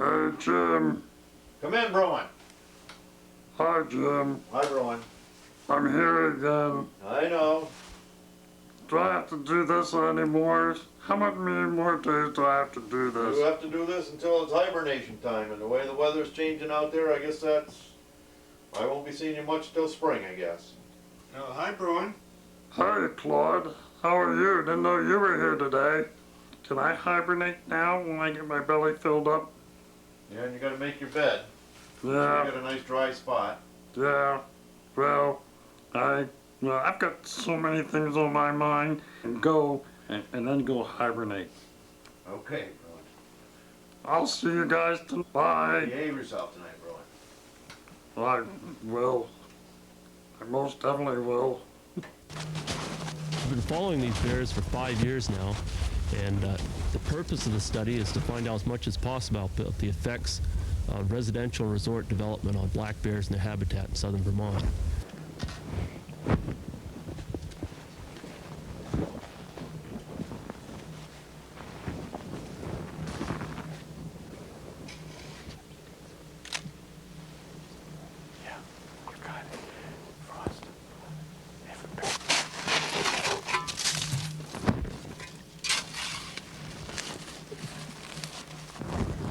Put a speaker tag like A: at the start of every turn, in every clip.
A: Hey, Jim.
B: Come in, Bruin.
A: Hi, Jim.
B: Hi, Bruin.
A: I'm here again.
B: I know.
A: Do I have to do this anymore? How many more days do I have to do this?
B: You have to do this until it's hibernation time, and the way the weather's changing out there, I guess I won't be seeing you much till spring, I guess.
C: Oh, hi, Bruin.
A: Hi, Claude. How are you? Didn't know you were here today. Can I hibernate now when I get my belly filled up?
B: Yeah, and you gotta make your bed.
A: Yeah.
B: So you got a nice dry spot.
A: Yeah. Well, I've got so many things on my mind. And then go hibernate.
B: Okay, Bruin.
A: I'll see you guys tonight. Bye.
B: Behave yourself tonight, Bruin.
A: I will. I most definitely will.
D: We've been following these bears for 5 years now, and the purpose of the study is to find out as much as possible about the effects of residential resort development on black bears and their habitat in southern Vermont.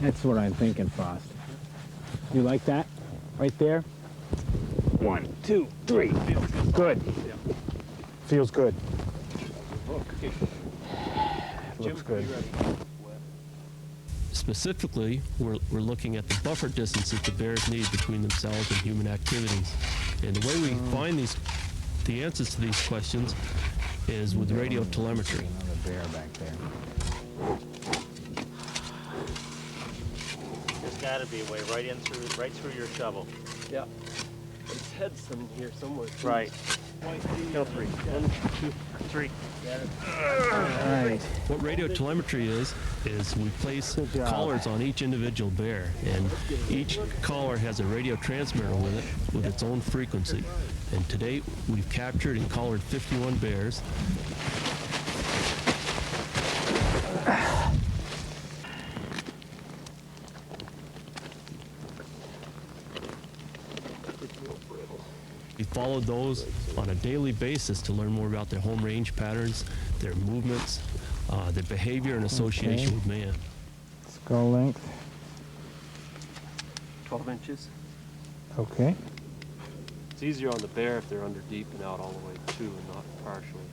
E: That's what I'm thinking, Frost. You like that? Right there? 1, 2, 3. Good. Feels good. Looks good.
D: Specifically, we're looking at the buffer distances the bears need between themselves and human activities. And the way we find the answers to these questions is with radio telemetry.
E: Another bear back there.
F: There's got to be a way right through your shovel.
D: Yeah. Its head's in here somewhere.
F: Right. Kill 3. 1, 2, 3.
E: All right.
D: What radio telemetry is we place collars on each individual bear, and each collar has a radio transmitter with it, with its own frequency. And to date, we've captured and collared 51 bears. We followed those on a daily basis to learn more about their home range patterns, their movements, their behavior and association with man.
E: Skull length.
D: 12 inches.
E: Okay.
D: It's easier on the bear if they're under deep and out all the way too, and not partially.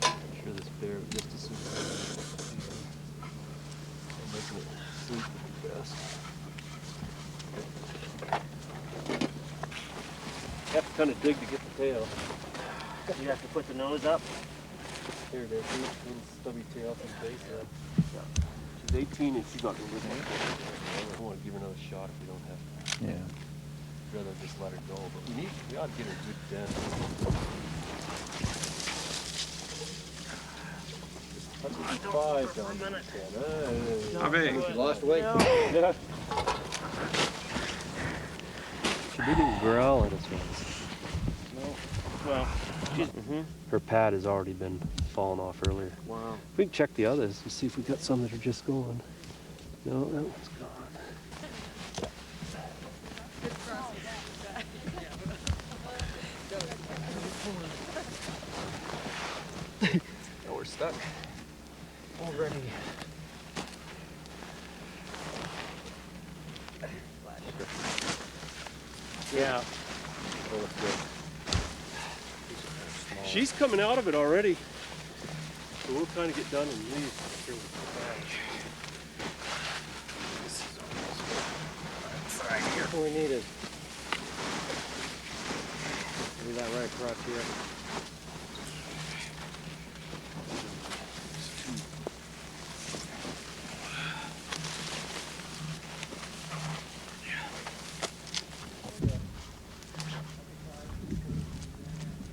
D: I'm sure this bear just as soon as I'm making it sleep would be best. You have to kind of dig to get the tail.
F: You have to put the nose up.
D: Here it is, little stubby tail from the base of that. She's 18 and she got the little one. I don't want to give her another shot if we don't have to.
E: Yeah.
D: I'd rather just let her go, but we ought to get her a good dent. That's 5 down there.
C: How big?
D: She lost weight. Yeah. She didn't growl at us once.
F: No. Well, she's...
D: Her pad has already been falling off earlier.
F: Wow.
D: We can check the others and see if we got some that are just going. No, that one's gone. Now we're stuck already.
F: Yeah.
D: Oh, that's good. She's coming out of it already. So we'll kind of get done and leave.
F: That's what we needed. Do that right across here.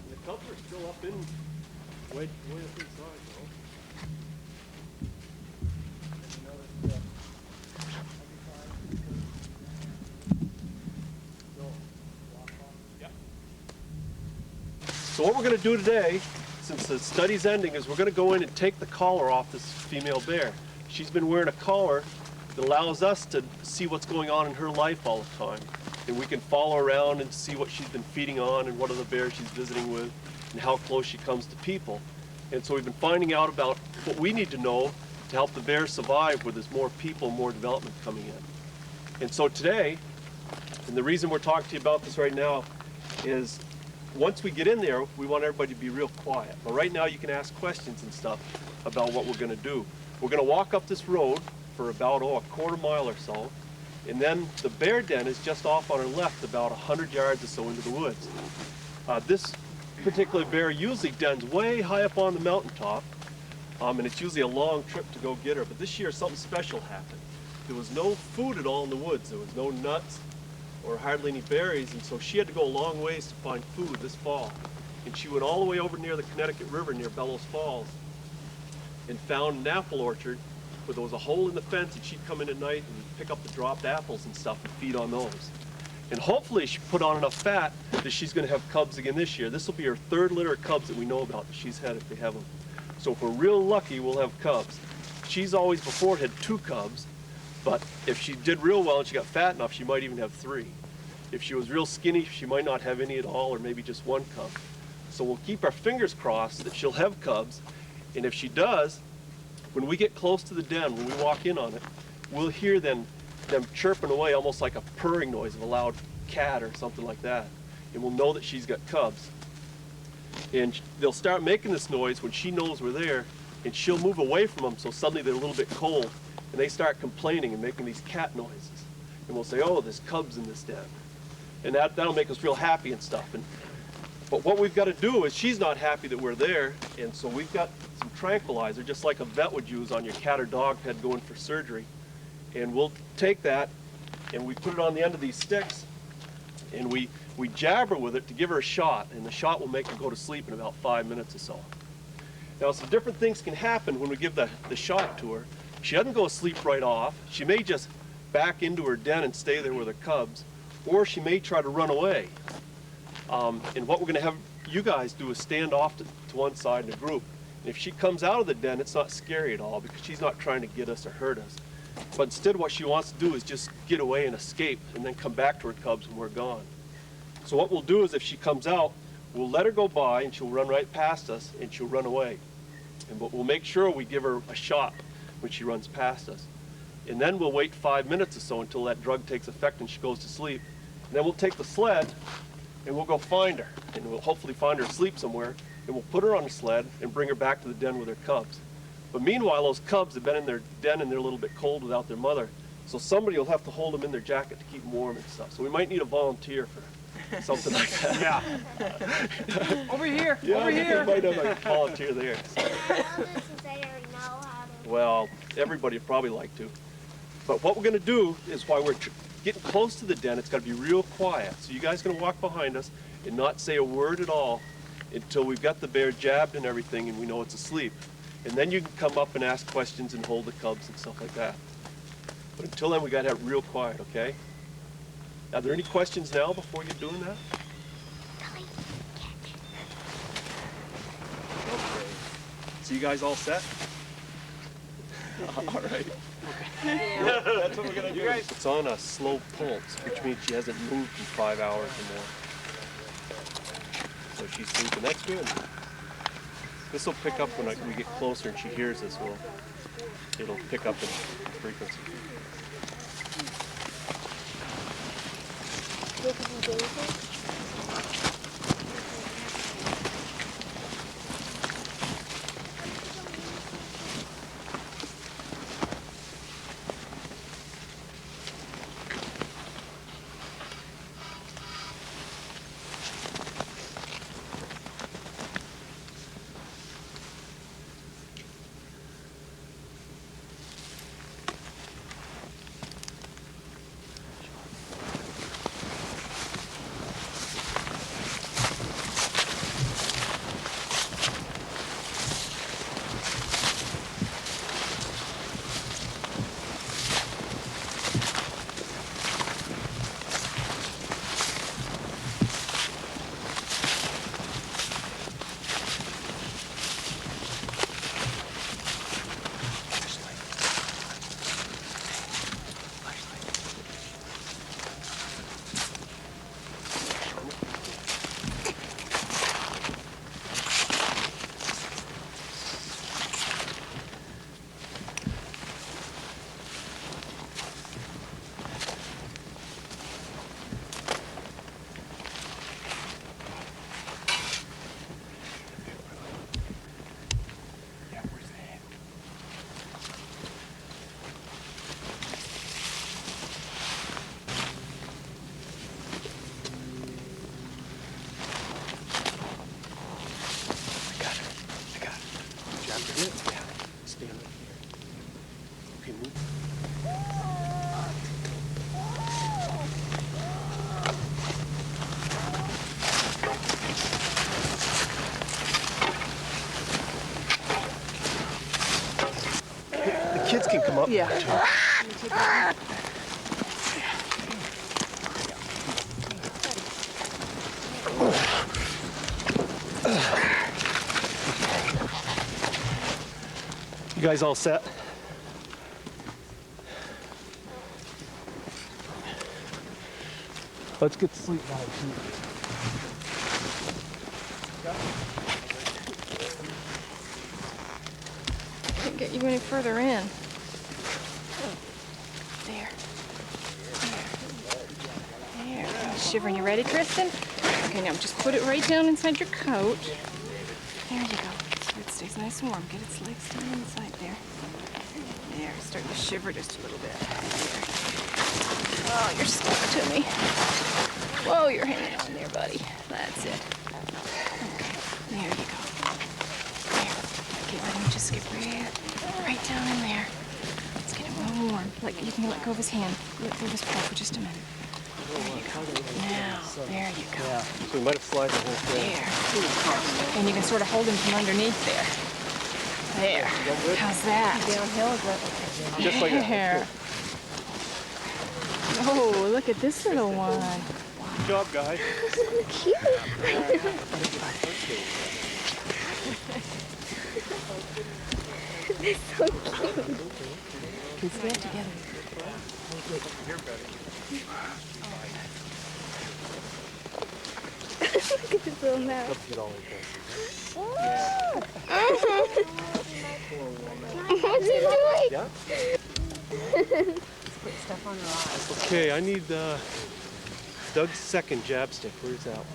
D: The coupler's still up in, way up inside though. So what we're going to do today, since the study's ending, is we're going to go in and take the collar off this female bear.
G: she's been wearing a collar that allows us to see what's going on in her life all the time. And we can follow around and see what she's been feeding on and what other bears she's visiting with and how close she comes to people. And so we've been finding out about what we need to know to help the bears survive where there's more people, more development coming in. And so today, and the reason we're talking to you about this right now is once we get in there, we want everybody to be real quiet. But right now you can ask questions and stuff about what we're going to do. We're going to walk up this road for about a quarter mile or so, and then the bear den is just off on our left about 100 yards or so into the woods. This particular bear usually dens way high up on the mountaintop, and it's usually a long trip to go get her. But this year something special happened. There was no food at all in the woods. There was no nuts or hardly any berries, and so she had to go a long ways to find food this fall. And she went all the way over near the Connecticut River near Bellows Falls and found an apple orchard where there was a hole in the fence, and she'd come in at night and pick up the dropped apples and stuff and feed on those. And hopefully she put on enough fat that she's going to have cubs again this year. This will be her third litter of cubs that we know about that she's had if they have them. So if we're real lucky, we'll have cubs. She's always before had 2 cubs, but if she did real well and she got fat enough, she might even have 3. If she was real skinny, she might not have any at all, or maybe just 1 cub. So we'll keep our fingers crossed that she'll have cubs, and if she does, when we get close to the den, when we walk in on it, we'll hear them chirping away almost like a purring noise of a loud cat or something like that, and we'll know that she's got cubs. And they'll start making this noise when she knows we're there, and she'll move away from them so suddenly they're a little bit cold, and they start complaining and making these cat noises. And we'll say, oh, there's cubs in this den. And that'll make us real happy and stuff. But what we've got to do is she's not happy that we're there, and so we've got some tranquilizer, just like a vet would use on your cat or dog head going for surgery. And we'll take that and we put it on the end of these sticks, and we jab her with it to give her a shot, and the shot will make her go to sleep in about 5 minutes or so. Now some different things can happen when we give the shot to her. She doesn't go to sleep right off. She may just back into her den and stay there with her cubs, or she may try to run away. And what we're going to have you guys do is stand off to one side in a group. And if she comes out of the den, it's not scary at all because she's not trying to get us or hurt us. But instead what she wants to do is just get away and escape and then come back to her cubs when we're gone. So what we'll do is if she comes out, we'll let her go by and she'll run right past us and she'll run away. But we'll make sure we give her a shot when she runs past us. And then we'll wait 5 minutes or so until that drug takes effect and she goes to sleep. And then we'll take the sled and we'll go find her. And we'll hopefully find her asleep somewhere. And we'll put her on the sled and bring her back to the den with her cubs. But meanwhile, those cubs have been in their den and they're a little bit cold without their mother. So somebody will have to hold them in their jacket to keep them warm and stuff. So we might need a volunteer for something like that.
F: Yeah. Over here.
G: Yeah,
F: over here.
G: We might have a volunteer there. So. Well, everybody would probably like to. But what we're going to do is while we're getting close to the den, it's got to be real quiet. So you guys are going to walk behind us and not say a word at all until we've got the bear jabbed and everything and we know it's asleep. And then you can come up and ask questions and hold the cubs and stuff like that. But until then, we got to have real quiet, okay? Are there any questions now before you're doing that? Okay. So you guys all set? All right. Well, that's what we're going to do. It's on a slow pulse, which means she hasn't moved in 5 hours or more. So she's sleeping. That's good. This will pick up when we get closer and she hears this. It'll pick up in frequency. up.
H: Yeah.
G: You guys all set? Let's get to sleep now.
I: Can't get you any further in. There. There. Shivering. You ready, Kristen? Okay, now just put it right down inside your coat. There you go. So it stays nice and warm. Get its legs down inside there. There. Starting to shiver just a little bit. There. Oh, you're stuck to me. Whoa, you're hanging on there, buddy. That's it. Okay. There you go. There. Okay, let him just get right down in there. Let's get him real warm. Like, you can let go of his hand. Let go of his paw for just a minute. There you go. Now, there you go.
G: Yeah. So we might have slid the whole thing.
I: There. And you can sort of hold him from underneath there. There. How's that?
H: Downhill is that?
G: Just like that.
I: There. Oh, look at this little one.
G: Good job, guys.
I: Cute. They're so cute. Can stand together. Look at this little mouse. What's he doing?
G: Yeah.
H: Put stuff on her eyes.
G: Okay, I need Doug's second jab stick. Where's that?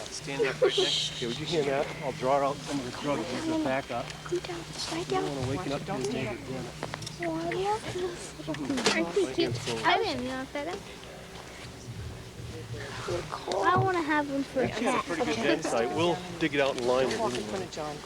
F: Stand up right next.
G: Okay, would you hand that? I'll draw out some of the drugs as the back up.
I: Come down. Slide
G: I
I: down.
G: don't want to wake up to his name.
I: Aren't they cute? I didn't know that. I want to have one for a cat.
G: Pretty good den site. We'll dig it out in line.
H: Walk in front of John.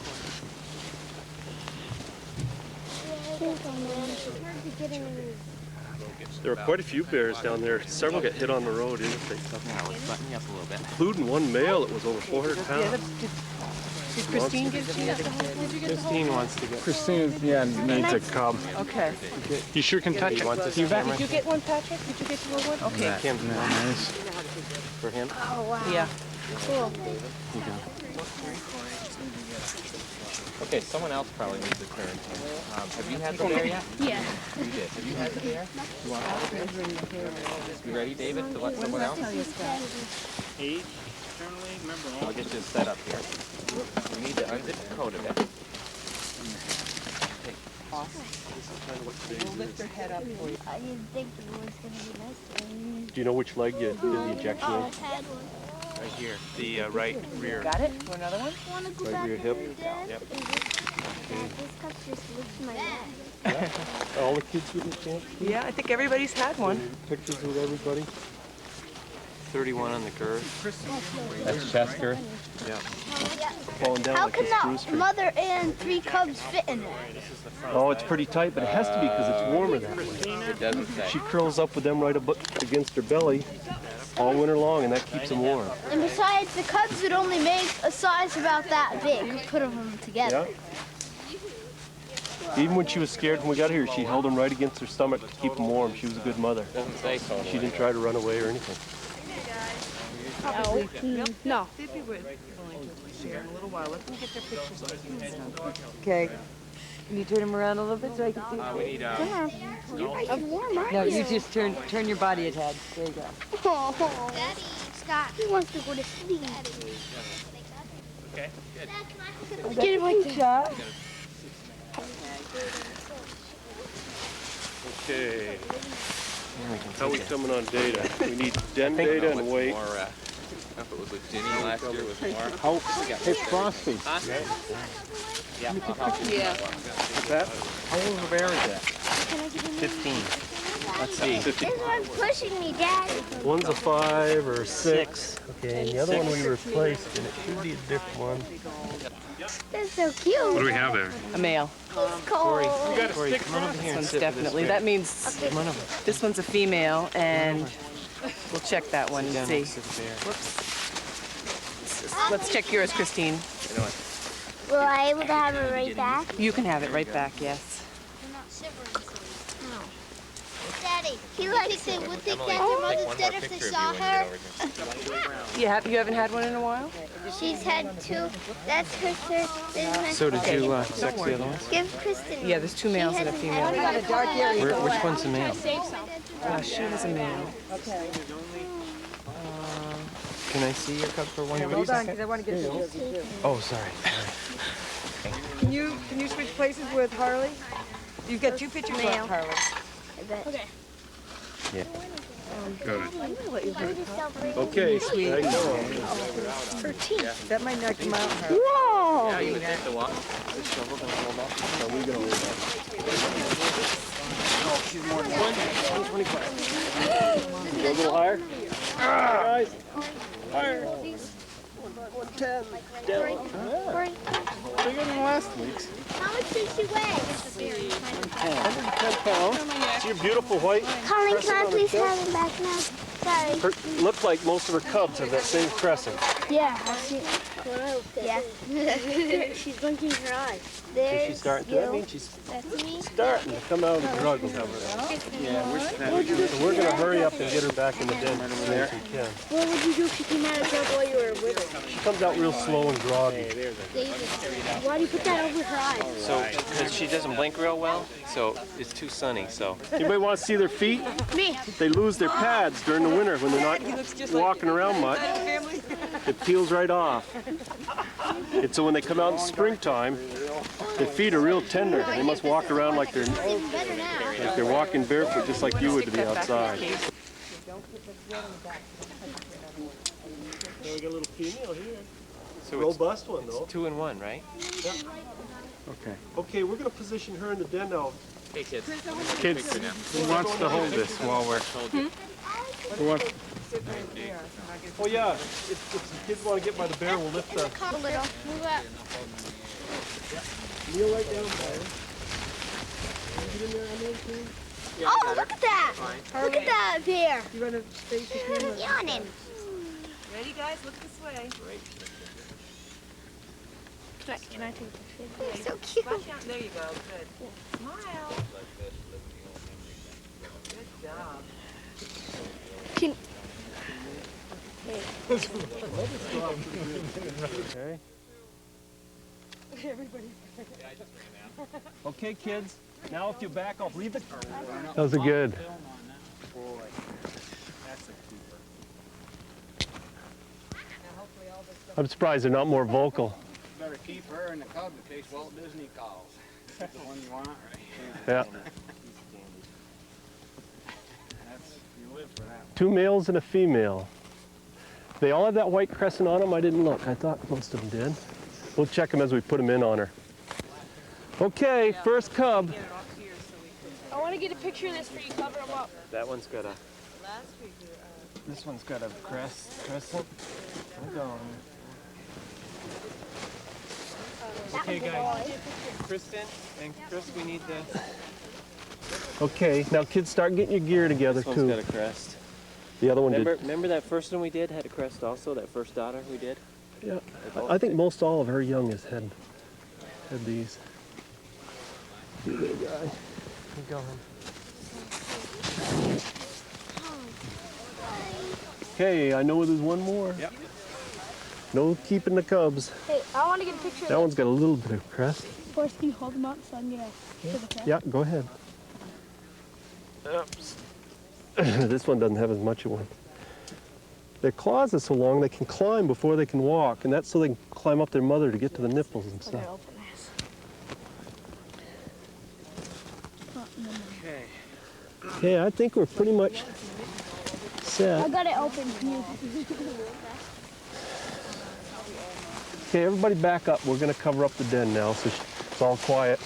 G: There are quite a few bears down there. Several get hit on the road, didn't they?
F: Now let's button you up a little bit.
G: Including one male that was over 400 pounds.
H: Did Christine get you?
F: Christine wants to get.
E: Christine, yeah, needs a cub.
H: Okay.
E: You sure can touch
F: He
E: it.
F: wants this
E: You bet.
F: camera
H: Did you get one, Patrick? Did you get your one? Okay.
G: Kim,
E: Nice.
G: for him.
I: Oh, wow.
H: Yeah.
I: Cool.
F: Okay, someone else probably needs a turn. Have you had the bear yet?
I: Yeah.
F: You did. Have you had the bear? You want all the bears? You ready, David, to let someone else?
C: Age, generally, remember all.
F: I'll get you set up here. You need to unzip the coat a bit.
H: We'll lift her head up for you.
I: I didn't think it was going to be nice.
G: Do you know which leg you did the injection in?
F: Right here, the right rear.
H: Got it? Want another one?
I: Want to go
G: Right
I: back
G: near your hip.
F: Yep.
I: This cup just lifts my neck.
G: All the kids with a chance?
H: Yeah, I think everybody's had one.
G: Pictures with everybody?
F: 31 on the curve. That's Chester. Yeah.
G: Falling down
I: How
G: like
I: can
G: a
I: the
G: spruce tree.
I: mother and 3 cubs fit in it?
G: Oh, it's pretty tight, but it has to be because it's warmer that way.
F: It doesn't say.
G: She curls up with them right up against her belly all winter long, and that keeps them warm.
I: And besides, the cubs would only make a size about that big. Put them together.
G: Yeah. Even when she was scared when we got here, she held them right against her stomach to keep them warm. She was a good mother.
F: Doesn't say so.
G: She didn't try to run away or anything.
I: No.
H: They'd be willing to share in a little while. Let them get their pictures of you and stuff. Okay. Can you turn him around a little bit so I can see?
F: We need
I: I'm warm, aren't
H: No,
I: you?
H: you just turn your body ahead. There you go.
I: Oh, Daddy, Scott. He wants to go to sleep.
F: Okay, good.
I: Get him like that.
G: Okay. How are we coming on data? We need den data and weight.
F: More, if it was with Ginny last year with more.
E: How, hey, Frosty.
F: Yeah, I'll help you.
H: Yeah.
G: What's that?
F: How old of a bear is that? 15. Let's see.
I: This one's pushing me, Dad.
G: One's a 5 or 6. Okay, and the other one we replaced, and it should be a different one.
I: That's so cute.
C: What do we have there?
H: A male.
I: He's cold.
F: Corey, come on over here and
H: This
F: sit
H: one's
F: with this
H: definitely.
F: bear.
H: That means
F: Come on over.
H: this one's a female, and we'll check that one
F: Sit
H: and
F: down
H: see.
F: next to the bear.
H: Whoops. Let's check yours, Christine.
F: You know what?
I: Will I able to have it right back?
H: You can have it right back, yes.
J: Daddy, he likes it. Would think that your mother's dead if they saw her.
H: You haven't had one in a while?
J: She's had 2. That's her third. This is my
F: So did you sex the other ones?
J: Give Kristen.
H: Yeah, there's 2 males and a female.
F: Which one's the male?
H: She was a male.
F: Can I see your cub for one
H: Hold
F: quick
H: on,
F: second?
H: because I want to get a picture of you.
F: Oh, sorry.
H: Can you switch places with Harley? You've got 2 pictures of Harley.
J: Okay.
F: Yeah.
H: I'm gonna let you hold it.
G: Okay,
H: Sweet.
G: there you go.
H: Her teeth. That might knock him out, Harley.
J: Whoa!
F: Yeah, you would take the walk. The shovel gonna hold off.
G: Are we gonna hold that?
F: No, she's more than 125.
G: Go a little higher. Guys. Higher. 110. Down. Bigger than last week's.
J: How much does she weigh?
G: 110 pounds. See your beautiful white?
J: Colin, can I please have him back now? Sorry.
G: Look like most of her cubs have that same crescent.
J: Yeah, I see. Yeah. She's blinking her eyes. There's
G: She's starting to. That means she's
J: That's me.
G: starting to come out of the drug cover.
F: Yeah,
G: So we're gonna hurry up and get her back in the den as soon as we can.
J: What would you do if she came out of drug while you were with her?
G: She comes out real slow and groggy.
J: David, why do you put that over her eyes?
F: So, because she doesn't blink real well, so it's too sunny, so.
G: Anybody want to see their feet?
J: Me.
G: They lose their pads during the winter when they're not walking around much. It peels right off. And so when they come out in springtime, their feet are real tender. They must walk around like they're walking barefoot, just like you would to be outside. So we got a little female here.
F: So
G: Robust one though.
F: it's 2 in 1, right?
G: Okay. Okay, we're gonna position her in the den now.
F: Hey, kids.
A: Kids, who wants to hold this while we're... Who wants...
G: Oh yeah, if some kids want to get by the bear, we'll lift the...
J: A little. Move up.
G: Kneel right down by her. Get in there, Emily,
J: Oh, look at that. Look at that bear.
H: You want to space the camera?
J: Yawning.
H: Ready, guys? Look this way.
J: Can I take a picture? They're so cute.
H: Watch out. There you go. Good. Smile. Good job.
J: Can,
G: Okay. Okay, kids. Now if you back off, leave it. Those are good. I'm surprised they're not more vocal.
K: Better keep her in the cub in case Walt Disney calls. That's the one you want, right?
G: Yeah.
K: You live for that one.
G: 2 males and a female. They all have that white crescent on them. I didn't look. I thought most of them did. We'll check them as we put them in on her. Okay, first cub.
J: I want to get a picture of this for you. Cover them up.
G: That one's got a. This one's got a crescent. Hold on.
F: Okay, guys. Kristen and Chris, we need the...
G: Okay, now kids, start getting your gear together
F: This
G: too.
F: one's got a crest.
G: The other one did.
F: Remember that first one we did had a crest also, that first daughter we did?
G: Yeah. I think most all of her young has had these. You good guy. Keep going. Okay, I know there's one more.
F: Yep.
G: No keeping the cubs.
J: Hey, I want to get a picture of
G: That one's got a little bit of crest.
J: Forrest, can you hold them up so I'm going to show the crest?
G: Yeah, go ahead. Oops. This one doesn't have as much of one. Their claws are so long they can climb before they can walk, and that's so they can climb up their mother to get to the nipples and stuff.
F: Okay.
G: Okay, I think we're pretty much set.
J: I got it open. Can you?
G: Okay, everybody back up. We're going to cover up the den now, so it's all quiet.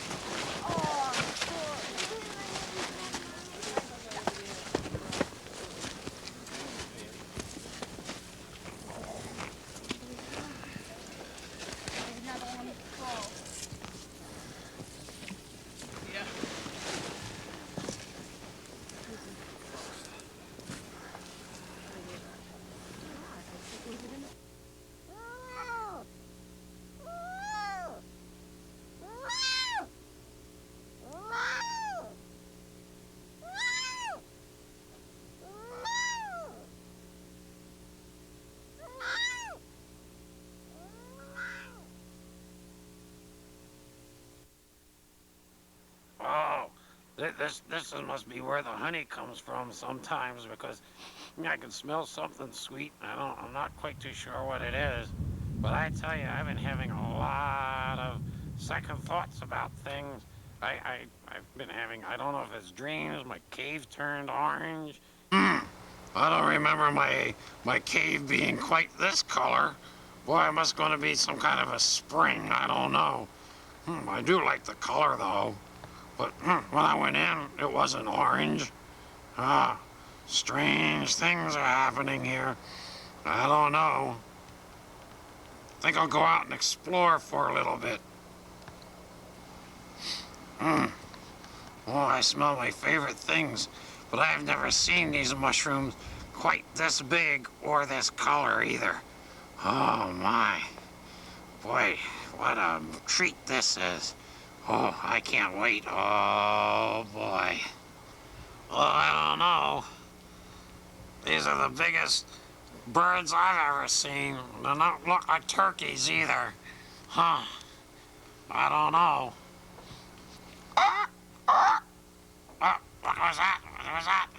A: This must be where the honey comes from sometimes, because I can smell something sweet. I'm not quite too sure what it is. But I tell you, I've been having a lot of second thoughts about things. I've been having, I don't know if it's dreams, my cave turned orange. I don't remember my cave being quite this color. Boy, it must going to be some kind of a spring, I don't know. I do like the color though. But when I went in, it wasn't orange. Strange things are happening here. I don't know. I think I'll go out and explore for a little bit. Oh, I smell my favorite things, but I've never seen these mushrooms quite this big or this color either. Oh my. Boy, what a treat this is. Oh, I can't wait. Oh boy. Well, I don't know. These are the biggest birds I've ever seen. They don't look like turkeys either. Huh. I don't know. What was that? What was that?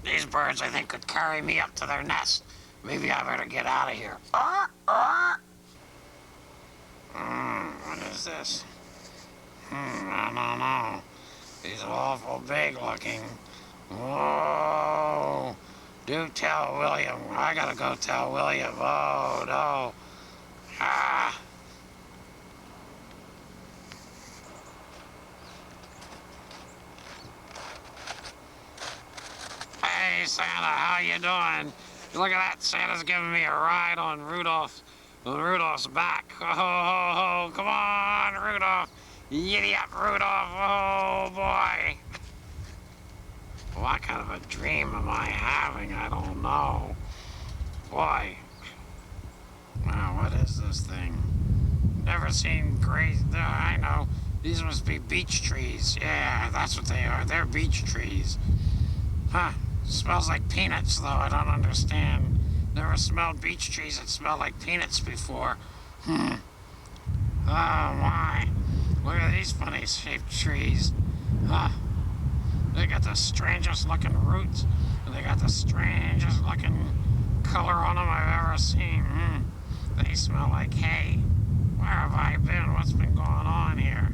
A: These birds, I think, could carry me up to their nest. Maybe I better get out of here. What is this? I don't know. He's awful big looking. Whoa. Do tell William. I gotta go tell William. Oh, no. Ah. Hey, Santa, how you doing? Look at that. Santa's giving me a ride on Rudolph's back. Oh, come on, Rudolph. Giddy up, Rudolph. Oh, boy. What kind of a dream am I having? I don't know. Boy. Wow, what is this thing? Never seen great. I know. These must be beech trees. Yeah, that's what they are. They're beech trees. Huh. Smells like peanuts, though. I don't understand. Never smelled beech trees that smell like peanuts before. Oh, my. Look at these funny shaped trees. Huh. They got the strangest looking roots, and they got the strangest looking color on them I've ever seen. They smell like hay. Where have I been? What's been going on here?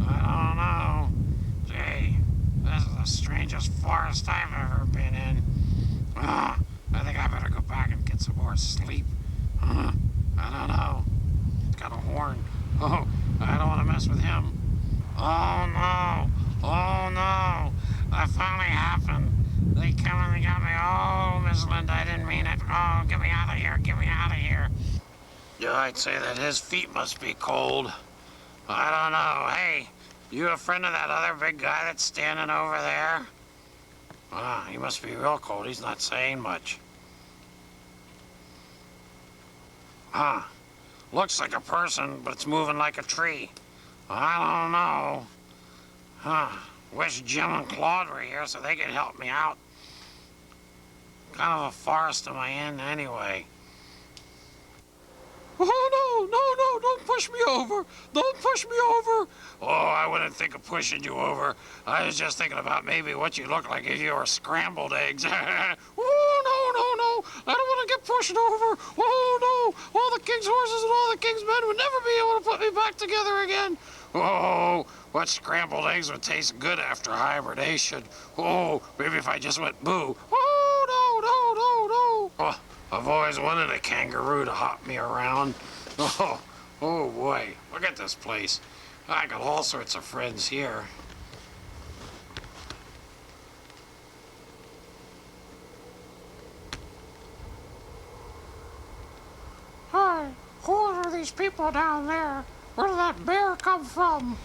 A: I don't know. Gee, this is the strangest forest I've ever been in. I think I better go back and get some more sleep. I don't know. He's got a horn. Oh, I don't want to mess with him. Oh no! Oh no! That finally happened. They come and they got me. Oh, Miss Linda, I didn't mean it. Oh, get me out of here. Get me out of here. Yeah, I'd say that his feet must be cold. I don't know. Hey, you a friend of that other big guy that's standing over there? He must be real cold. He's not saying much. Looks like a person, but it's moving like a tree. I don't know. Wish Jim and Claude were here so they could help me out. What kind of a forest am I in anyway? Oh, no, don't push me over. Don't push me over. Oh, I wouldn't think of pushing you over. I was just thinking about maybe what you look like if you were scrambled eggs. Oh, no. I don't want to get pushed over. Oh, no. All the king's horses and all the king's men would never be able to put me back together again. Oh, what scrambled eggs would taste good after hibernation. Oh, maybe if I just went boo. Oh, no. Oh, I've always wanted a kangaroo to hop me around. Oh boy, look at this place. I got all sorts of friends here. Hi, who are these people down there? Where did that bear come from?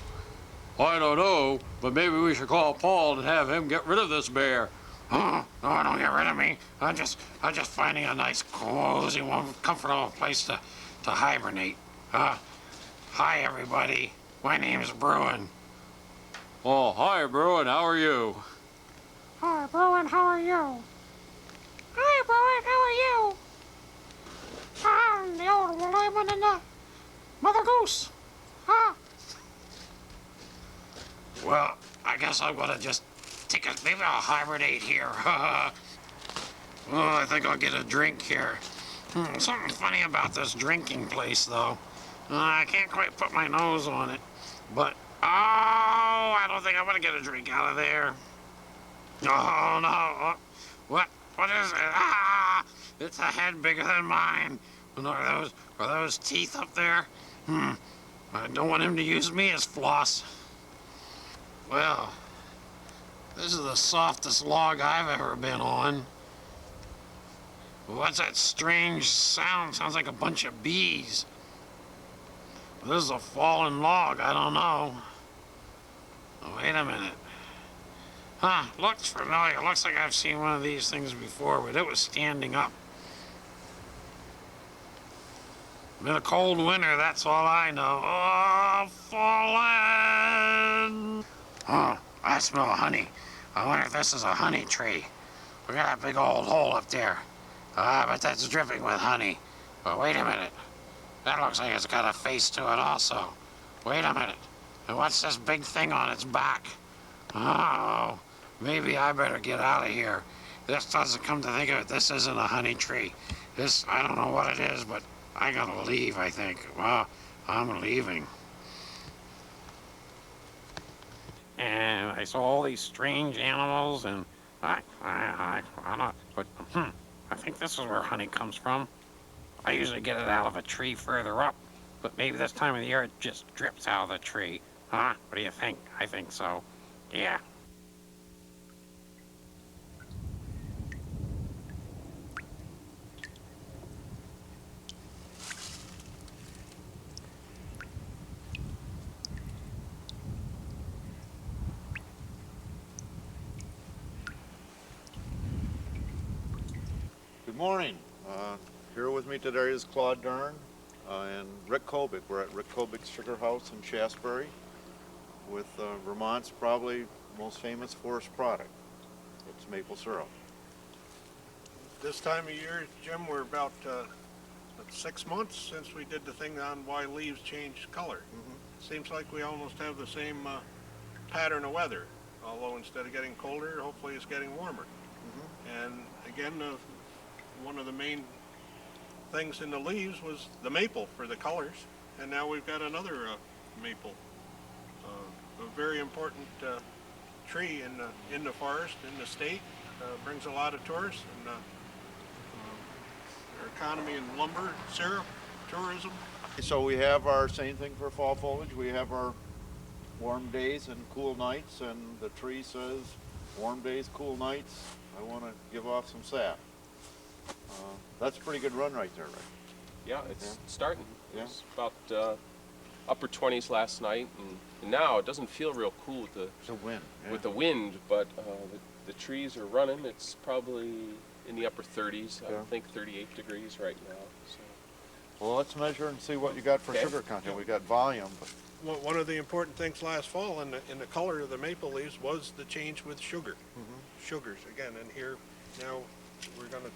A: I don't know, but maybe we should call Paul and have him get rid of this bear. No, don't get rid of me. I'm just finding a nice, cozy, warm, comfortable place to hibernate. Hi, everybody. My name's Bruin. Oh, hi, Bruin. How are you? Hi, Bruin. How are you? Hi, Bruin. How are you? I'm the old lemon and the Mother Goose. Well, I guess I'm gonna just take a, maybe I'll hibernate here. Oh, I think I'll get a drink here. Something funny about this drinking place, though. I can't quite put my nose on it, but oh, I don't think I'm gonna get a drink out of there. Oh no! What? What is it? Ah! It's a head bigger than mine. And are those teeth up there? I don't want him to use me as floss. Well, this is the softest log I've ever been on. What's that strange sound? Sounds like a bunch of bees. This is a fallen log. I don't know. Oh, wait a minute. Huh, looks familiar. Looks like I've seen one of these things before, but it was standing up. Been a cold winter, that's all I know. Oh, fallen! Oh, I smell honey. I wonder if this is a honey tree. We got a big old hole up there. But that's dripping with honey. But wait a minute. That looks like it's got a face to it also. Wait a minute. And what's this big thing on its back? Oh, maybe I better get out of here. This doesn't, come to think of it, this isn't a honey tree. This, I don't know what it is, but I gotta leave, I think. Well, I'm leaving. And I saw all these strange animals, and I don't know, but I think this is where honey comes from. I usually get it out of a tree further up, but maybe this time of the year it just drips out of the tree. Huh? What do you think? I think so. Yeah.
B: Good morning. Here with me today is Claude Dern and Rick Kobick. We're at Rick Kobick's Sugar House in Shasbury with Vermont's probably most famous forest product. It's maple syrup.
L: This time of year, Jim, we're about 6 months since we did the thing on why leaves change color. Seems like we almost have the same pattern of weather, although instead of getting colder, hopefully it's getting warmer. And again, one of the main things in the leaves was the maple for the colors, and now we've got another maple, a very important tree in the forest, in the state. Brings a lot of tourists, and our economy in lumber, syrup, tourism.
B: So we have our same thing for fall foliage. We have our warm days and cool nights, and the tree says warm days, cool nights. I want to give off some sap. That's a pretty good run right there, right?
M: Yeah, it's starting.
B: Yeah.
M: It was about upper 20s last night, and now it doesn't feel real cool with the
B: wind. Yeah.
M: With the wind, but the trees are running. It's probably in the upper 30s.
B: Yeah.
M: I think 38 degrees right now. So.
B: Well, let's measure and see what you got for sugar content. We got volume, but
L: Well, one of the important things last fall in the color of the maple leaves was the change with sugar. Sugars again, and here now we're going to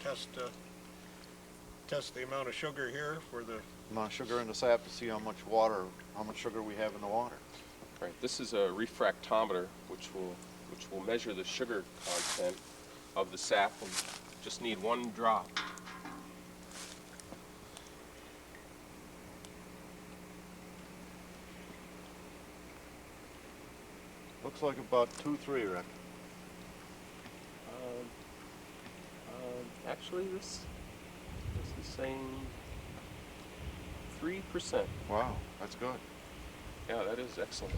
L: test the amount of sugar here for the
B: amount of sugar in the sap to see how much water, how much sugar we have in the water.
M: Right. This is a refractometer, which will measure the sugar content of the sap, and just need one drop.
B: Looks like about 2-3, Rick.
M: Actually, this is saying 3%.
B: Wow, that's good.
M: Yeah, that is excellent.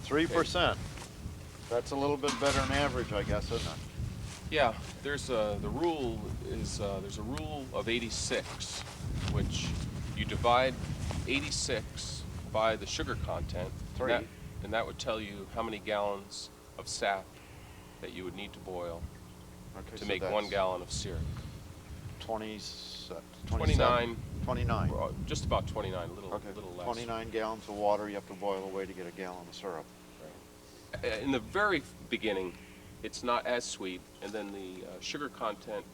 B: 3%. That's a little bit better than average, I guess, isn't it?
M: Yeah, there's the rule is there's a rule of 86, which you divide 86 by the sugar content, and that would tell you how many gallons of sap that you would need to boil to make 1 gallon of syrup. 29.
B: 29.
M: Just about 29, a little less.
B: 29 gallons of water you have to boil away to get a gallon of syrup.
M: Right. In the very beginning, it's not as sweet, and then the sugar content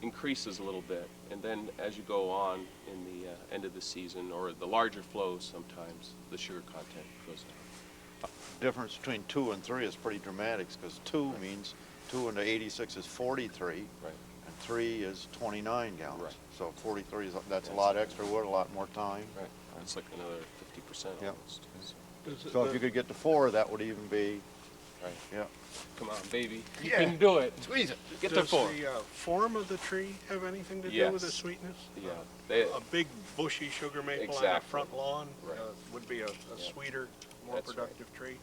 M: increases a little bit, and then as you go on in the end of the season or the larger flows, sometimes the sugar content goes down.
B: Difference between 2 and 3 is pretty dramatic, because 2 means 2 into 86 is 43,
M: right,
B: and 3 is 29 gallons.
M: Right.
B: So 43 is that's a lot extra wood, a lot more time.
M: Right. It's like another 50%
B: Yep.
M: almost.
B: So if you could get to 4, that would even be,
M: right.
B: Yeah.
M: Come on, baby. You
L: Yeah.
M: can do it.
B: Squeeze it.
M: Get to
L: Does
M: 4.
L: the form of the tree have anything to do with the
M: Yes.
L: sweetness?
M: Yeah.
L: A big bushy sugar maple on a
M: Exactly.
L: front lawn
M: Right.
L: would be a sweeter, more
M: That's
L: productive tree.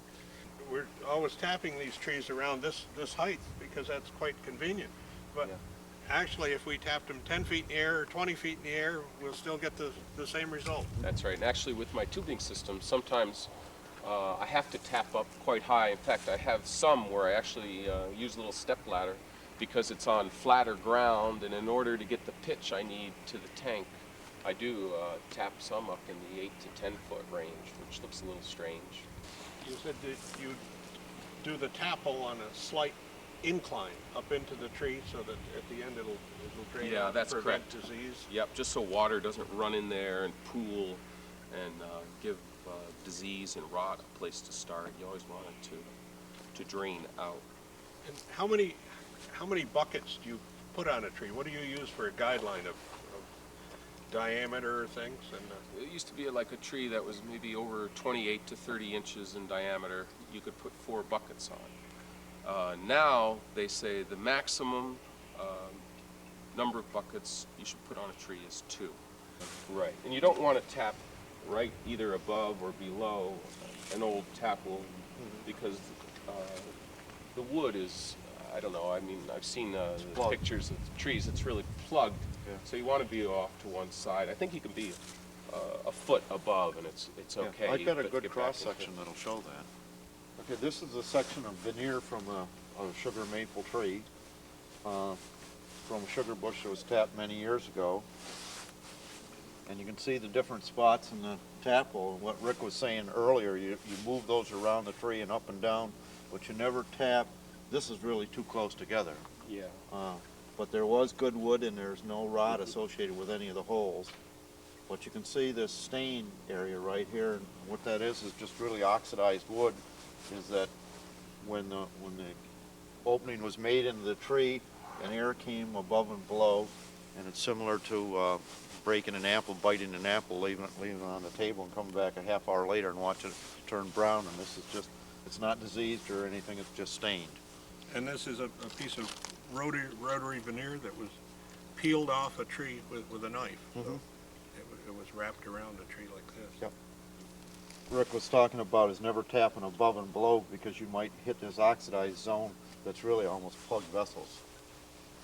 L: We're always tapping these trees around this height because that's quite convenient. But
M: Yeah.
L: actually, if we tapped them 10 feet in the air or 20 feet in the air, we'll still get the same result.
M: That's right. And actually, with my tubing system, sometimes I have to tap up quite high. In fact, I have some where I actually use a little step ladder because it's on flatter ground, and in order to get the pitch I need to the tank, I do tap some up in the 8 to 10 foot range, which looks a little strange.
L: You said that you do the tap hole on a slight incline up into the tree so that at the end it'll drain
M: Yeah,
L: out
M: that's
L: and prevent
M: correct.
L: disease.
M: Yep, just so water doesn't run in there and pool and give disease and rot a place to start. You always want it to drain out.
L: And how many buckets do you put on a tree? What do you use for a guideline of diameter or things? And
M: It used to be like a tree that was maybe over 28 to 30 inches in diameter. You could put 4 buckets on. Now they say the maximum number of buckets you should put on a tree is 2. Right, and you don't want to tap right either above or below an old tap wound because the wood is, I don't know, I mean, I've seen the pictures of the trees, it's really plugged, so you want to be off to one side. I think you can be a foot above and it's okay.
B: I've got a
M: but
B: good
M: get back
B: cross-section that'll show that. Okay, this is a section of veneer from a sugar maple tree, from a sugar bush that was tapped many years ago. And you can see the different spots in the tap hole. And what Rick was saying earlier, you move those around the tree and up and down, but you never tap. This is really too close together.
M: Yeah.
B: But there was good wood and there's no rot associated with any of the holes. But you can see this stain area right here, and what that is just really oxidized wood. Is that when the opening was made into the tree, and air came above and below, and it's similar to breaking an apple, biting an apple, leaving it on the table, and coming back a half hour later and watch it turn brown. And this is just, it's not diseased or anything, it's just stained.
L: And this is a piece of rotary veneer that was peeled off a tree with a knife. So it was wrapped around a tree like this.
B: Yep. Rick was talking about is never tapping above and below because you might hit this oxidized zone that's really almost plugged vessels.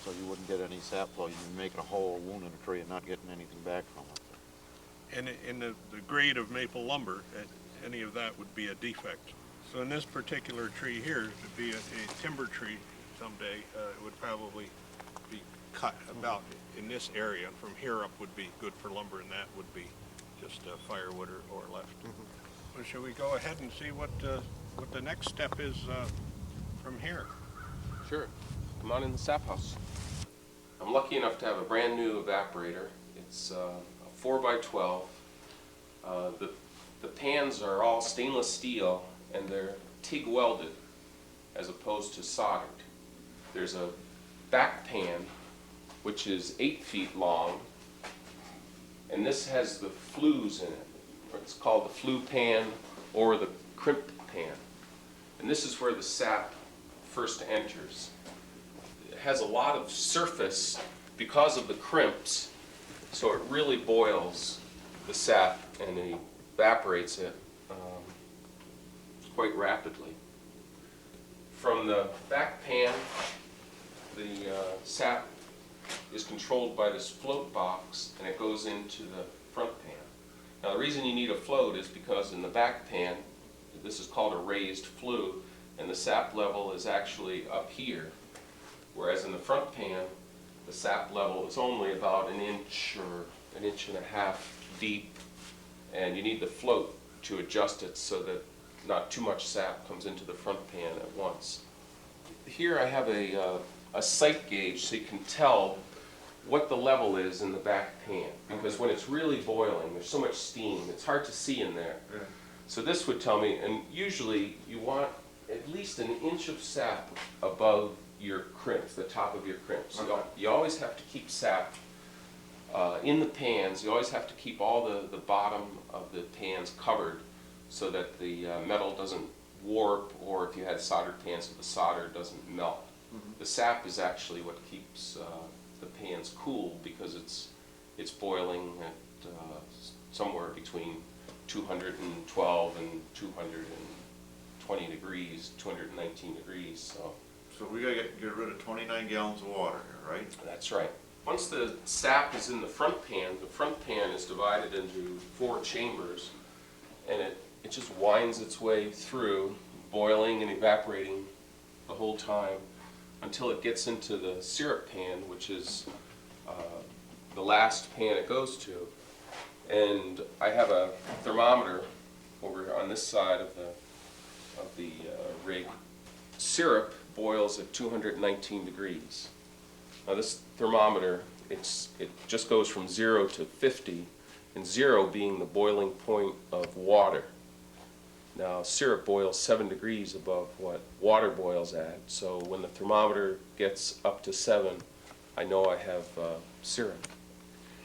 B: So you wouldn't get any sap flow. You'd be making a hole, wound in a tree and not getting anything back from it.
L: And in the grade of maple lumber, any of that would be a defect. So in this particular tree here, to be a timber tree someday, it would probably be cut about in this area. And from here up would be good for lumber, and that would be just firewood or left. Well, shall we go ahead and see what the next step is from here?
M: Sure. Come on in the sap house. I'm lucky enough to have a brand new evaporator. It's a 4x12. The pans are all stainless steel and they're TIG welded as opposed to soldered. There's a back pan which is 8 feet long, and this has the flues in it. It's called the flue pan or the crimp pan. And this is where the sap first enters. It has a lot of surface because of the crimps, so it really boils the sap and evaporates it quite rapidly. From the back pan, the sap is controlled by this float box and it goes into the front pan. Now the reason you need a float is because in the back pan, this is called a raised flue, and the sap level is actually up here, whereas in the front pan, the sap level is only about an inch or an inch and a half deep, and you need the float to adjust it so that not too much sap comes into the front pan at once. Here I have a sight gauge so you can tell what the level is in the back pan, because when it's really boiling, there's so much steam, it's hard to see in there.
B: Yeah.
M: So this would tell me, and usually you want at least an inch of sap above your crimps, the top of your crimps.
B: Okay.
M: You always have to keep sap in the pans. You always have to keep all the bottom of the pans covered so that the metal doesn't warp, or if you had soldered pans, so the solder doesn't melt. The sap is actually what keeps the pans cool, because it's boiling at somewhere between 212 and 220 degrees, 219 degrees.
B: So we gotta get rid of 29 gallons of water here, right?
M: That's right. Once the sap is in the front pan is divided into 4 chambers, and it just winds its way through, boiling and evaporating the whole time until it gets into the syrup pan, which is the last pan it goes to. And I have a thermometer over on this side of the rig. Syrup boils at 219 degrees. Now this thermometer, it just goes from 0 to 50, and 0 being the boiling point of water. Now syrup boils 7 degrees above what water boils at, so when the thermometer gets up to 7, I know I have syrup.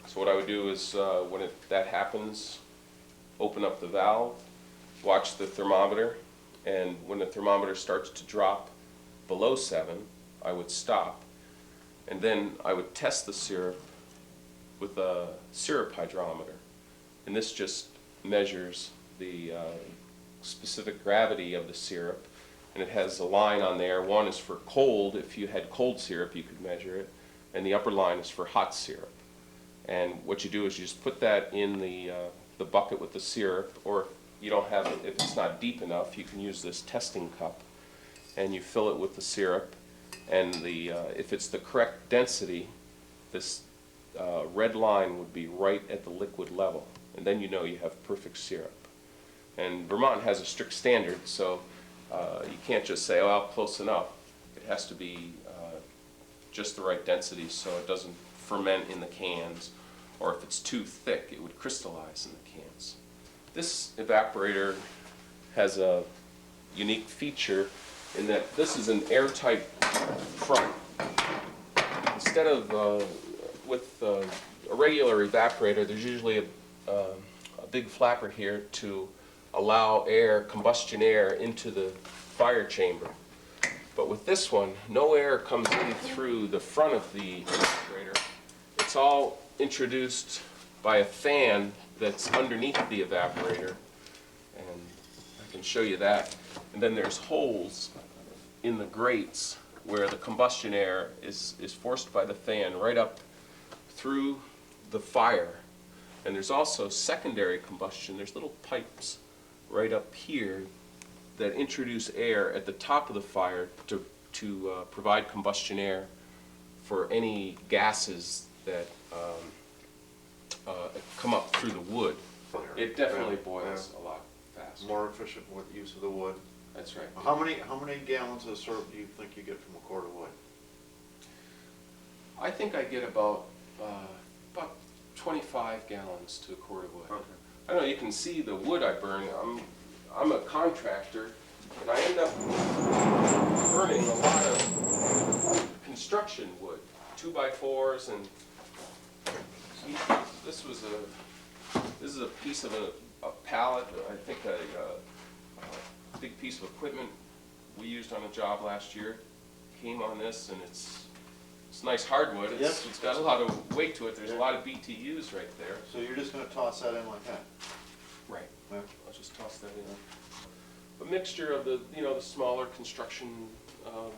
M: So what I would do is, when that happens, open up the valve, watch the thermometer, and when the thermometer starts to drop below 7, I would stop. And then I would test the syrup with a syrup hydrometer. And this just measures the specific gravity of the syrup. And it has a line on there. One is for cold. If you had cold syrup, you could measure it. And the upper line is for hot syrup. And what you do is you just put that in the bucket with the syrup, or you don't have it, if it's not deep enough, you can use this testing cup. And you fill it with the syrup. And if it's the correct density, this red line would be right at the liquid level. And then you know you have perfect syrup. And Vermont has a strict standard, so you can't just say, oh, well, close enough. It has to be just the right density so it doesn't ferment in the cans, or if it's too thick, it would crystallize in the cans. This evaporator has a unique feature in that this is an airtight front. Instead of with a regular evaporator, there's usually a big flapper here to allow air, combustion air, into the fire chamber. But with this one, no air comes in through the front of the evaporator. It's all introduced by a fan that's underneath the evaporator, and I can show you that. And then there's holes in the grates where the combustion air is forced by the fan right up through the fire. And there's also secondary combustion. There's little pipes right up here that introduce air at the top of the fire to provide combustion air for any gases that come up through the wood. It definitely boils a lot faster.
B: More efficient with use of the wood.
M: That's right.
B: How many gallons of syrup do you think you get from a quart of wood?
M: I think I get about 25 gallons to a quart of wood.
B: Okay.
M: I don't know, you can see the wood I burn. I'm a contractor, and I end up burning a lot of construction wood, 2x4s, and this is a piece of a pallet. I think a big piece of equipment we used on a job last year came on this, and it's nice hardwood. It's got a lot of weight to it. There's a lot of BTUs right there.
B: So you're just going to toss that in like that?
M: Right.
B: Yeah.
M: I'll just toss that in. A mixture of the smaller construction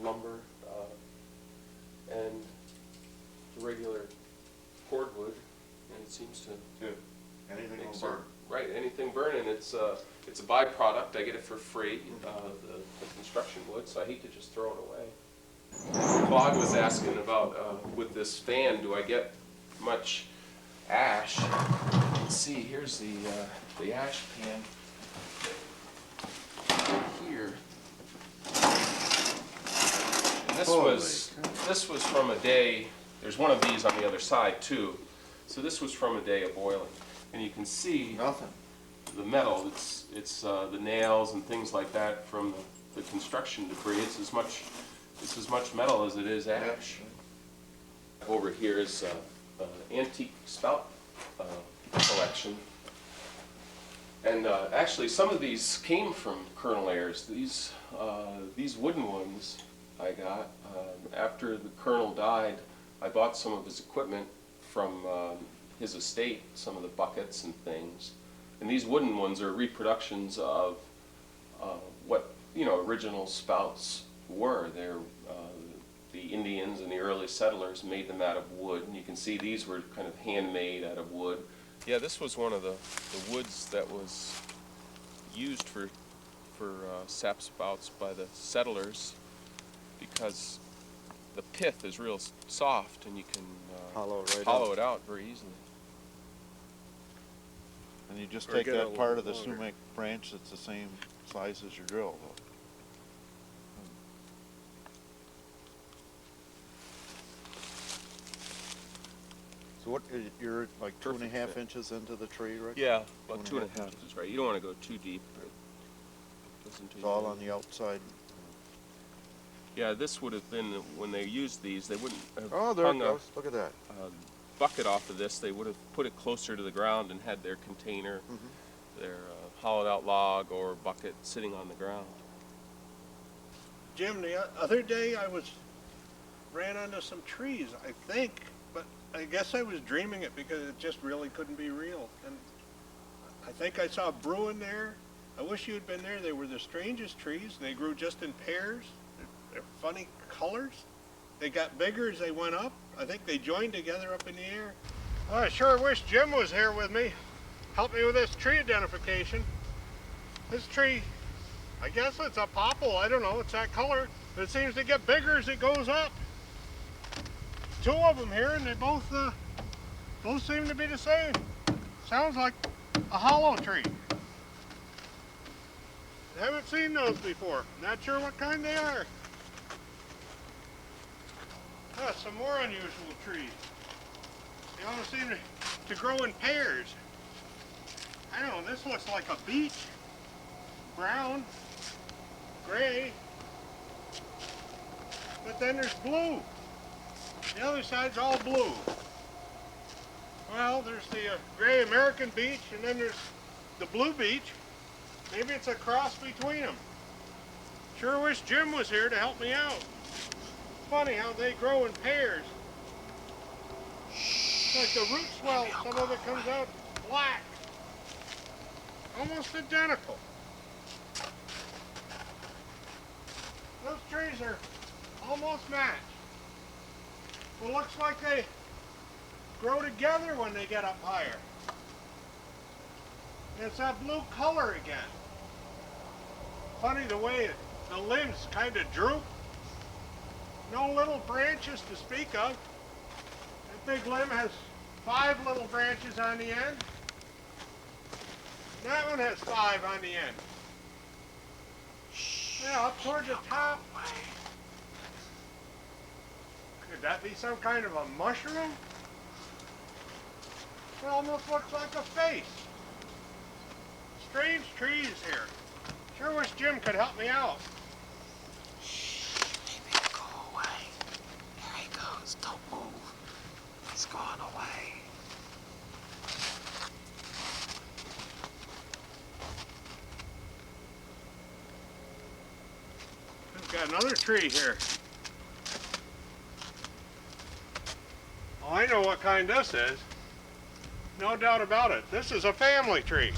M: lumber and the regular cordwood, and it seems to.
B: Good. Anything will burn.
M: Right. Anything burning. It's a byproduct. I get it for free. The construction wood, so I hate to just throw it away. Claude was asking about, with this fan, do I get much ash? Let's see, here's the ash pan right here. And this was from a day There's one of these on the other side too. So this was from a day of boiling, and you can see
B: Nothing.
M: the metal. It's the nails and things like that from the construction debris. It's as much metal as it is ash. Over here is antique spout collection. And actually, some of these came from Colonel Ayers. These wooden ones I got after the Colonel died. I bought some of his equipment from his estate, some of the buckets and things. And these wooden ones are reproductions of what original spouts were. They're the Indians and the early settlers made them out of wood, and you can see these were kind of handmade out of wood. Yeah, this was one of the woods that was used for sap spouts by the settlers because the pith is real soft and you can hollow it out very easily.
B: And you just take that part of the sumac branch that's the same size as your drill, though. So what, you're like 2.5 inches into the tree, Rick?
M: Yeah, about 2.5 inches, right. You don't want to go too deep.
B: It's all on the outside.
M: Yeah, this would have been, when they used these, they wouldn't have
B: Oh, there it
M: hung
B: goes. Look at that.
M: a bucket off of this. They would have put it closer to the ground and had their container, their hollowed out log or bucket sitting on the ground.
L: Jim, the other day I ran onto some trees, I think, but I guess I was dreaming it because it just really couldn't be real. And I think I saw Bruin there. I wish you had been there. They were the strangest trees. They grew just in pairs. They're funny colors. They got bigger as they went up. I think they joined together up in the air. I sure wish Jim was here with me. Help me with this tree identification. This tree, I guess it's a popple. I don't know. It's that color. But it seems to get bigger as it goes up. 2 of them here, and they both seem to be the same. Sounds like a hollow tree. Haven't seen those before. Not sure what kind they are. Some more unusual trees. They all seem to grow in pairs. I don't know, this looks like a beech. Brown, gray, but then there's blue. The other side's all blue. Well, there's the gray American beech, and then there's the blue beech. Maybe it's a cross between them. Sure wish Jim was here to help me out. Funny how they grow in pairs. Like the root swell, some of it comes out black. Almost identical. Those trees are almost matched. Well, looks like they grow together when they get up higher. And it's that blue color again. Funny the way the limbs kind of droop. No little branches to speak of. That big limb has 5 little branches on the end. That one has 5 on the end. Yeah, up towards the top. Could that be some kind of a mushroom? It almost looks like a face. Strange trees here. Sure wish Jim could help me out.
A: Maybe go away. Here he goes. Don't move. He's gone away.
L: We've got another tree here. Oh, I know what kind this is. No doubt about it. This is a family tree.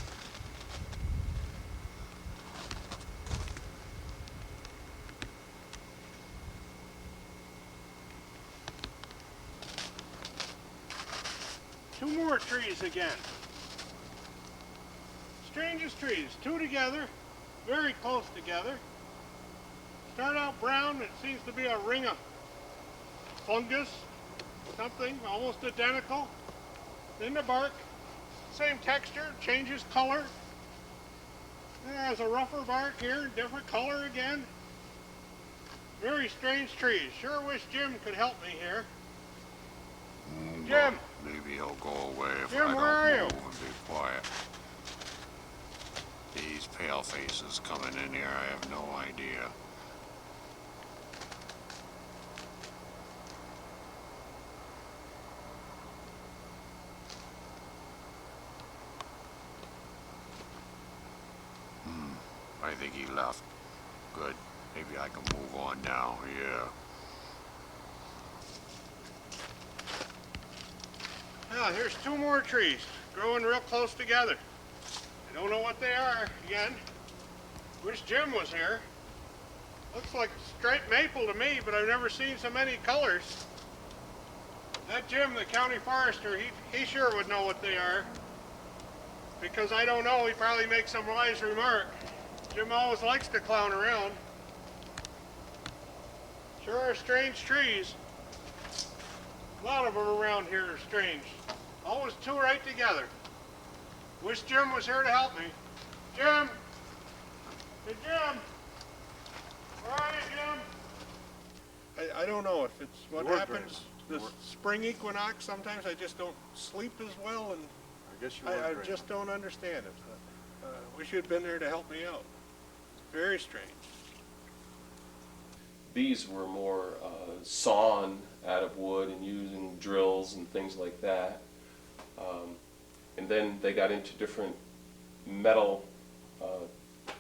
L: Two more trees again. Strangest trees, 2 together, very close together. Start out brown, it seems to be a ring of fungus, something almost identical. Then the bark, same texture, changes color. There's a rougher bark here, different color again. Very strange trees. Sure wish Jim could help me here. Jim!
N: Maybe he'll go away if
L: Jim,
N: I
L: where are
N: don't
L: you?
N: move and be quiet. These pale faces coming in here, I have no idea. I think he left. Good. Maybe I can move on now, yeah.
L: Yeah, here's two more trees growing real close together. I don't know what they are again. Wish Jim was here. Looks like straight maple to me, but I've never seen so many colors. That Jim, the county forester, he sure would know what they are. Because I don't know, he probably makes some wise remark. Jim always likes to clown around. Sure are strange trees. A lot of them around here are strange. Always two right together. Wish Jim was here to help me. Jim! Hey, Jim! Where are you, Jim? I don't know if it's what happens. The spring equinox, sometimes I just don't sleep as well, and
B: I guess you
L: I just don't understand it. Wish you'd been there to help me out. Very strange.
M: These were more sawn out of wood and using drills and things like that. And then they got into different metal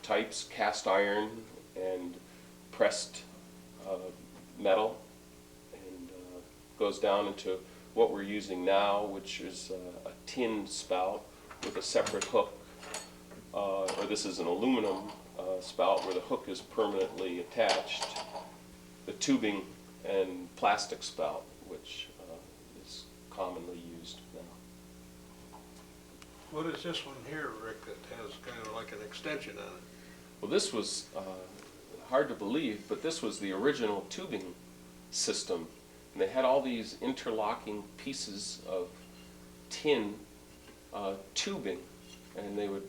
M: types, cast iron and pressed metal, and goes down into what we're using now, which is a tin spout with a separate hook, or this is an aluminum spout where the hook is permanently attached, the tubing and plastic spout, which is commonly used now.
L: What is this one here, Rick, that has kind of like an extension on it?
M: Well, this was hard to believe, but this was the original tubing system. And they had all these interlocking pieces of tin tubing, and they would,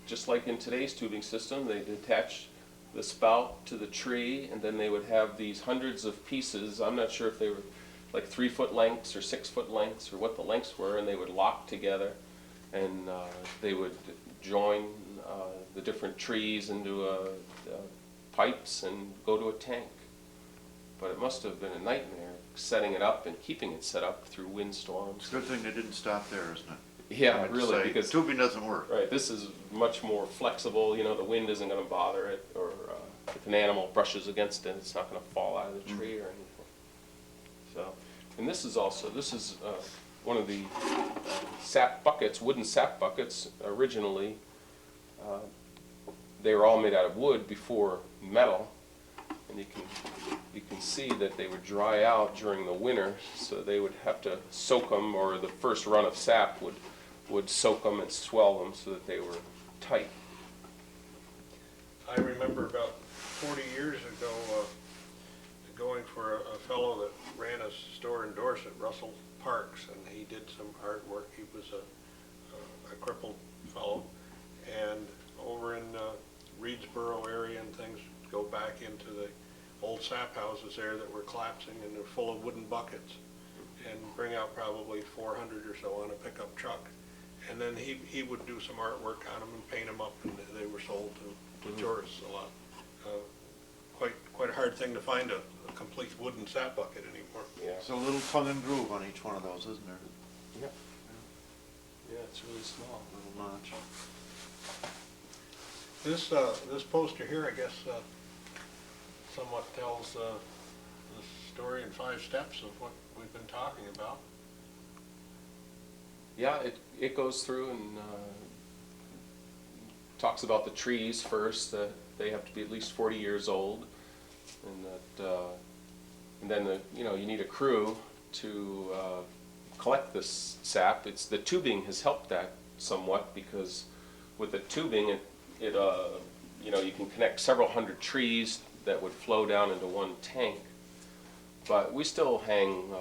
M: just like in today's tubing system, they'd attach the spout to the tree, and then they would have these hundreds of pieces. I'm not sure if they were like 3-foot lengths or 6-foot lengths or what the lengths were, and they would lock together, and they would join the different trees into pipes and go to a tank. But it must have been a nightmare setting it up and keeping it set up through windstorms.
B: It's a good thing they didn't stop there, isn't it?
M: Yeah, really, because
B: tubing doesn't work.
M: Right, this is much more flexible. You know, the wind isn't going to bother it, or if an animal brushes against it, it's not going to fall out of the tree or anything. So, and this is one of the sap buckets, wooden sap buckets. Originally, they were all made out of wood before metal, and you can see that they would dry out during the winter, so they would have to soak them, or the first run of sap would soak them and swell them so that they were tight.
L: I remember about 40 years ago going for a fellow that ran a store in Dorset, Russell Parks, and he did some artwork. He was a crippled fellow, and over in Reedsboro area and things, go back into the old sap houses there that were collapsing, and they're full of wooden buckets, and bring out probably 400 or so on a pickup truck. And then he would do some artwork on them and paint them up, and they were sold to tourists a lot. Quite a hard thing to find a complete wooden sap bucket anymore.
M: Yeah.
B: It's a little tongue and groove on each one of those, isn't there?
M: Yep. Yeah, it's really small.
B: Little notch.
L: This poster here, I guess, somewhat tells the story in 5 steps of what we've been talking about.
M: Yeah, it goes through and talks about the trees first, that they have to be at least 40 years old, and that and then you need a crew to collect this sap. It's the tubing has helped that somewhat, because with the tubing you can connect several hundred trees that would flow down into one tank. But we still hang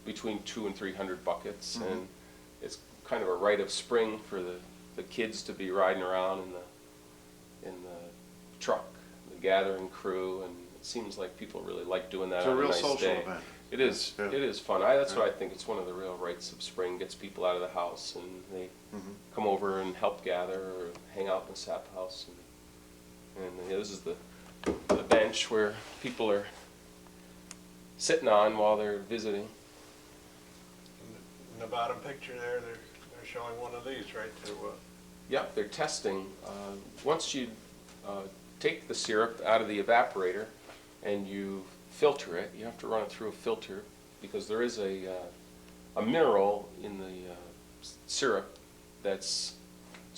M: between 200 and 300 buckets, and it's kind of a rite of spring for the kids to be riding around in the truck, the gathering crew, it seems like people really like doing that
B: It's a
M: on a
B: real
M: nice
B: social
M: day.
B: event.
M: It is.
B: Yeah.
M: It is fun. That's what I think. It's one of the real rites of spring. Gets people out of the house, and they come over and help gather or hang out in the sap house. And this is the bench where people are sitting on while they're visiting.
L: In the bottom picture there, they're showing one of these, right?
M: Yep, they're testing. Once you take the syrup out of the evaporator and you filter it, you have to run it through a filter because there is a mineral in the syrup it's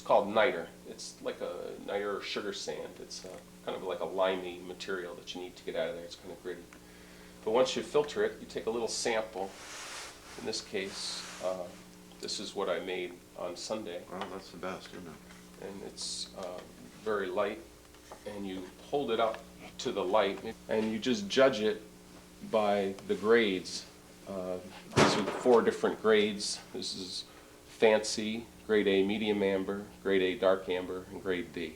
M: called niter. It's like a niter or sugar sand. It's kind of like a limey material that you need to get out of there. It's kind of gritty. But once you filter it, you take a little sample. In this case, this is what I made on Sunday.
B: Well, that's the best, isn't it?
M: And it's very light. And you hold it up to the light, and you just judge it by the grades. These are 4 different grades. This is fancy, grade A medium amber, grade A dark amber, and grade D.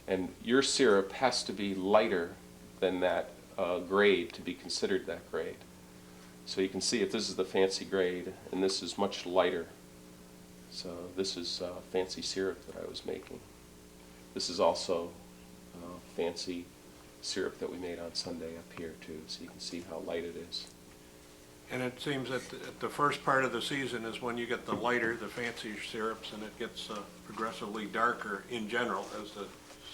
M: And your syrup has to be lighter than that grade to be considered that grade. So you can see if this is the fancy grade, and this is much lighter. So this is fancy syrup that I was making. This is also fancy syrup that we made on Sunday up here too, so you can see how light it is.
L: And it seems that the first part of the season is when you get the lighter, the fancier syrups, and it gets progressively darker in general as the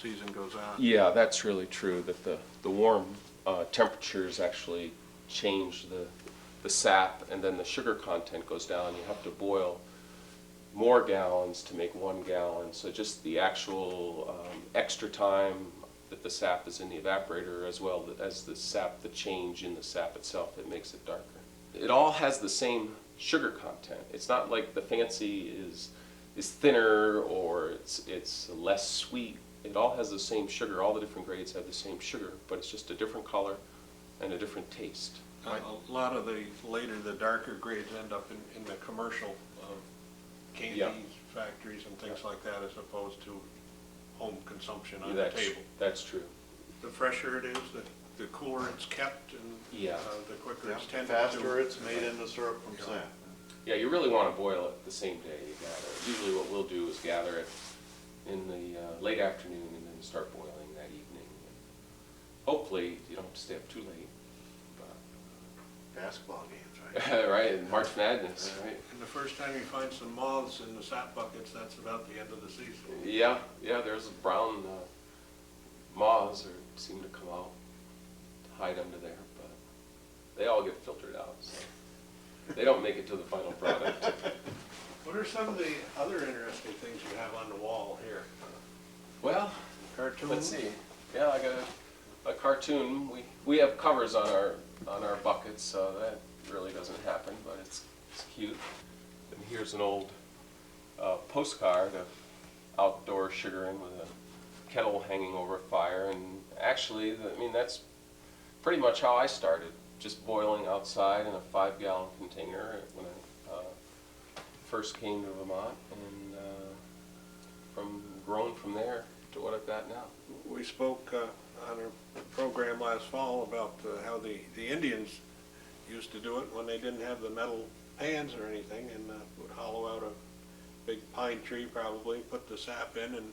L: season goes on.
M: Yeah, that's really true, that the warm temperatures actually change the sap, and then the sugar content goes down. You have to boil more gallons to make 1 gallon, so just the actual extra time that the sap is in the evaporator, as well as the change in the sap itself, it makes it darker. It all has the same sugar content. It's not like the fancy is thinner or it's less sweet. It all has the same sugar. All the different grades have the same sugar, but it's just a different color and a different taste.
L: A lot of the darker grades end up in the commercial candy factories and things like that, as opposed to home consumption on the table.
M: That's true.
L: The fresher it is, the cooler it's kept, and the quicker it's tended to.
B: Faster it's made into syrup from sap.
M: Yeah, you really want to boil it the same day you gather it. Usually what we'll do is gather it in the late afternoon and then start boiling that evening. Hopefully you don't have to stay up too late.
B: Basketball games, right?
M: Right, and March Madness, right?
L: And the first time you find some moths in the sap buckets, that's about the end of the season.
M: Yeah, there's brown moths seem to come out to hide under there, but they all get filtered out, so they don't make it to the final product.
L: What are some of the other interesting things you have on the wall here?
M: Well,
L: cartoons.
M: Let's see. Yeah, I got a cartoon. We have covers on our buckets, so that really doesn't happen, but it's cute. And here's an old postcard of outdoor sugaring with a kettle hanging over a fire. And actually, that's pretty much how I started, just boiling outside in a 5-gallon container when I first came to Vermont, and grown from there to what I've got now.
L: We spoke on a program last fall about how the Indians used to do it when they didn't have the metal pans or anything, and would hollow out a big pine tree probably, put the sap in, and